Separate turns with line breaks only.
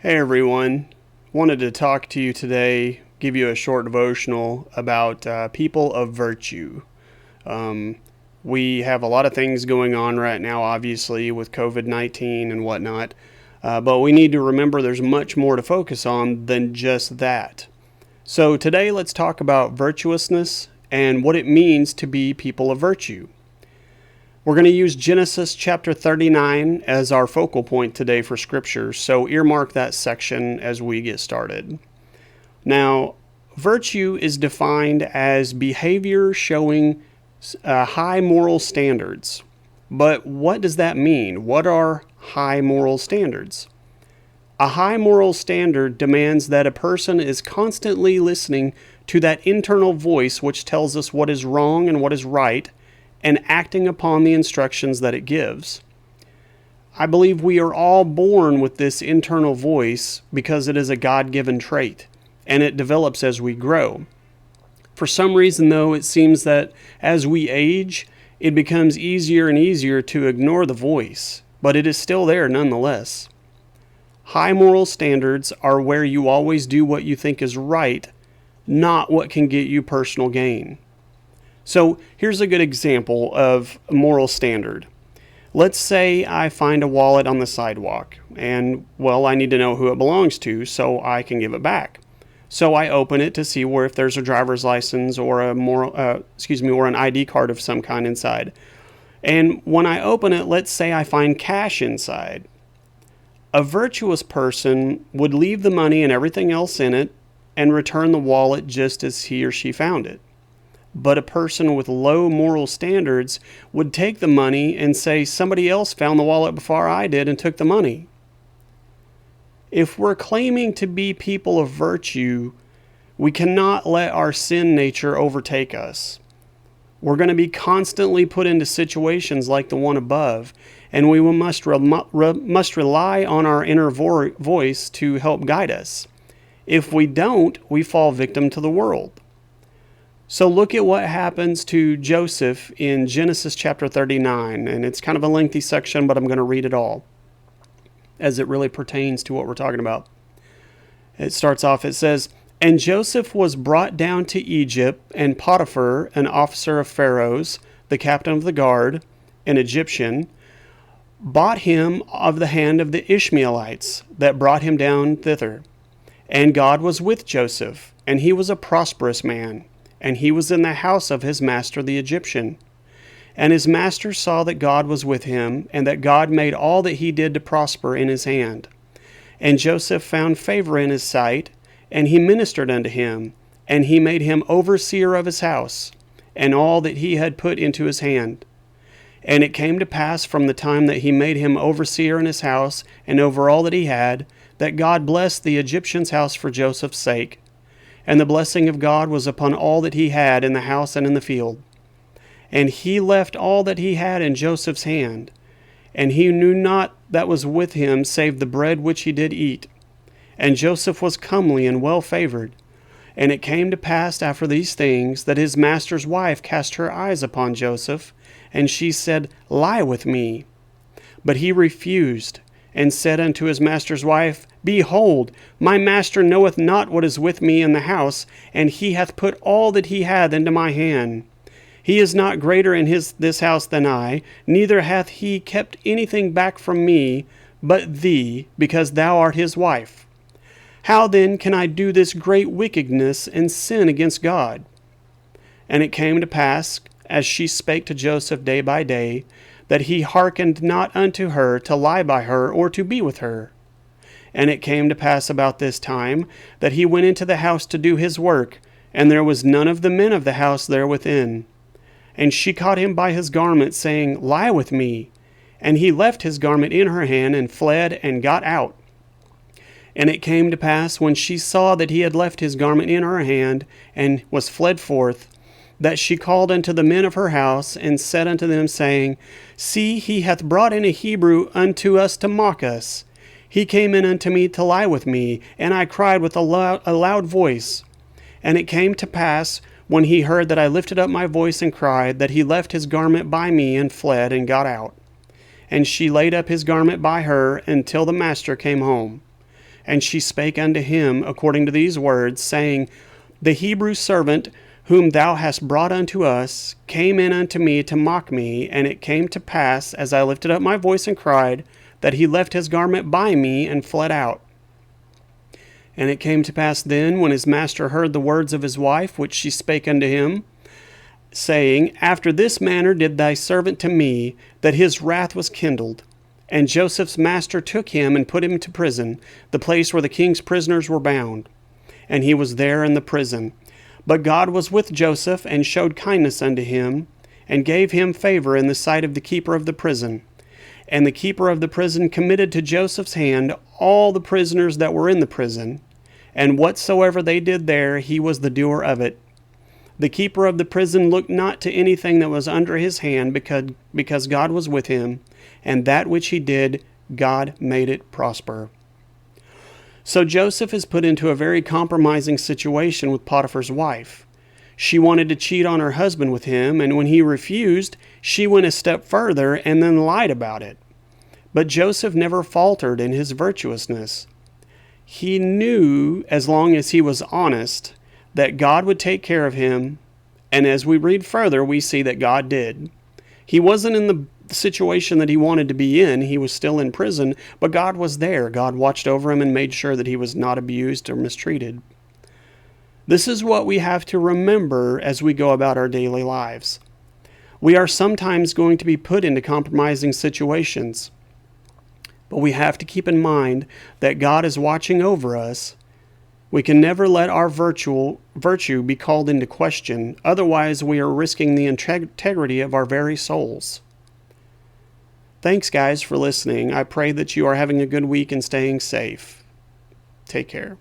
Hey everyone, wanted to talk to you today, give you a short devotional about people of virtue. Um, we have a lot of things going on right now, obviously, with COVID-19 and whatnot, but we need to remember there's much more to focus on than just that. So today let's talk about virtuousness and what it means to be people of virtue. We're going to use Genesis chapter 39 as our focal point today for Scripture, so earmark that section as we get started. Now, virtue is defined as behavior showing high moral standards. But what does that mean? What are high moral standards? A high moral standard demands that a person is constantly listening to that internal voice which tells us what is wrong and what is right, and acting upon the instructions that it gives. I believe we are all born with this internal voice because it is a God-given trait, and it develops as we grow. For some reason, though, it seems that as we age, it becomes easier and easier to ignore the voice, but it is still there nonetheless. High moral standards are where you always do what you think is right, not what can get you personal gain. So here's a good example of a moral standard. Let's say I find a wallet on the sidewalk, and I need to know who it belongs to so I can give it back. So I open it to see if there's a driver's license or or an ID card of some kind inside. And when I open it, let's say I find cash inside. A virtuous person would leave the money and everything else in it and return the wallet just as he or she found it. But a person with low moral standards would take the money and say somebody else found the wallet before I did and took the money. If we're claiming to be people of virtue, we cannot let our sin nature overtake us. We're going to be constantly put into situations like the one above, and we must rely on our inner voice to help guide us. If we don't, we fall victim to the world. So look at what happens to Joseph in Genesis chapter 39, and it's kind of a lengthy section, but I'm going to read it all as it really pertains to what we're talking about. It starts off, it says, "And Joseph was brought down to Egypt, and Potiphar, an officer of Pharaoh's, the captain of the guard, an Egyptian, bought him of the hand of the Ishmaelites that brought him down thither. And God was with Joseph, and he was a prosperous man. And he was in the house of his master the Egyptian. And his master saw that God was with him, and that God made all that he did to prosper in his hand. And Joseph found favor in his sight, and he ministered unto him, and he made him overseer of his house, and all that he had put into his hand. And it came to pass from the time that he made him overseer in his house, and over all that he had, that God blessed the Egyptian's house for Joseph's sake. And the blessing of God was upon all that he had in the house and in the field. And he left all that he had in Joseph's hand, and he knew not that was with him save the bread which he did eat. And Joseph was comely and well favored. And it came to pass after these things that his master's wife cast her eyes upon Joseph, and she said, Lie with me. But he refused, and said unto his master's wife, Behold, my master knoweth not what is with me in the house, and he hath put all that he hath into my hand. He is not greater in this house than I, neither hath he kept anything back from me, but thee, because thou art his wife. How then can I do this great wickedness and sin against God? And it came to pass, as she spake to Joseph day by day, that he hearkened not unto her to lie by her or to be with her. And it came to pass about this time that he went into the house to do his work, and there was none of the men of the house there within. And she caught him by his garment, saying, Lie with me. And he left his garment in her hand, and fled, and got out. And it came to pass, when she saw that he had left his garment in her hand, and was fled forth, that she called unto the men of her house, and said unto them, saying, See, he hath brought in a Hebrew unto us to mock us. He came in unto me to lie with me, and I cried with a loud voice. And it came to pass, when he heard that I lifted up my voice and cried, that he left his garment by me, and fled, and got out. And she laid up his garment by her until the master came home. And she spake unto him according to these words, saying, The Hebrew servant whom thou hast brought unto us came in unto me to mock me, and it came to pass, as I lifted up my voice and cried, that he left his garment by me and fled out. And it came to pass then, when his master heard the words of his wife, which she spake unto him, saying, After this manner did thy servant to me, that his wrath was kindled. And Joseph's master took him and put him to prison, the place where the king's prisoners were bound. And he was there in the prison. But God was with Joseph, and showed kindness unto him, and gave him favor in the sight of the keeper of the prison. And the keeper of the prison committed to Joseph's hand all the prisoners that were in the prison, and whatsoever they did there, he was the doer of it. The keeper of the prison looked not to anything that was under his hand, because God was with him, and that which he did, God made it prosper. So Joseph is put into a very compromising situation with Potiphar's wife. She wanted to cheat on her husband with him, and when he refused, she went a step further and then lied about it. But Joseph never faltered in his virtuousness. He knew, as long as he was honest, that God would take care of him, and as we read further, we see that God did. He wasn't in the situation that he wanted to be in. He was still in prison, but God was there. God watched over him and made sure that he was not abused or mistreated. This is what we have to remember as we go about our daily lives. We are sometimes going to be put into compromising situations, but we have to keep in mind that God is watching over us. We can never let our virtue be called into question. Otherwise, we are risking the integrity of our very souls. Thanks, guys, for listening. I pray that you are having a good week and staying safe. Take care.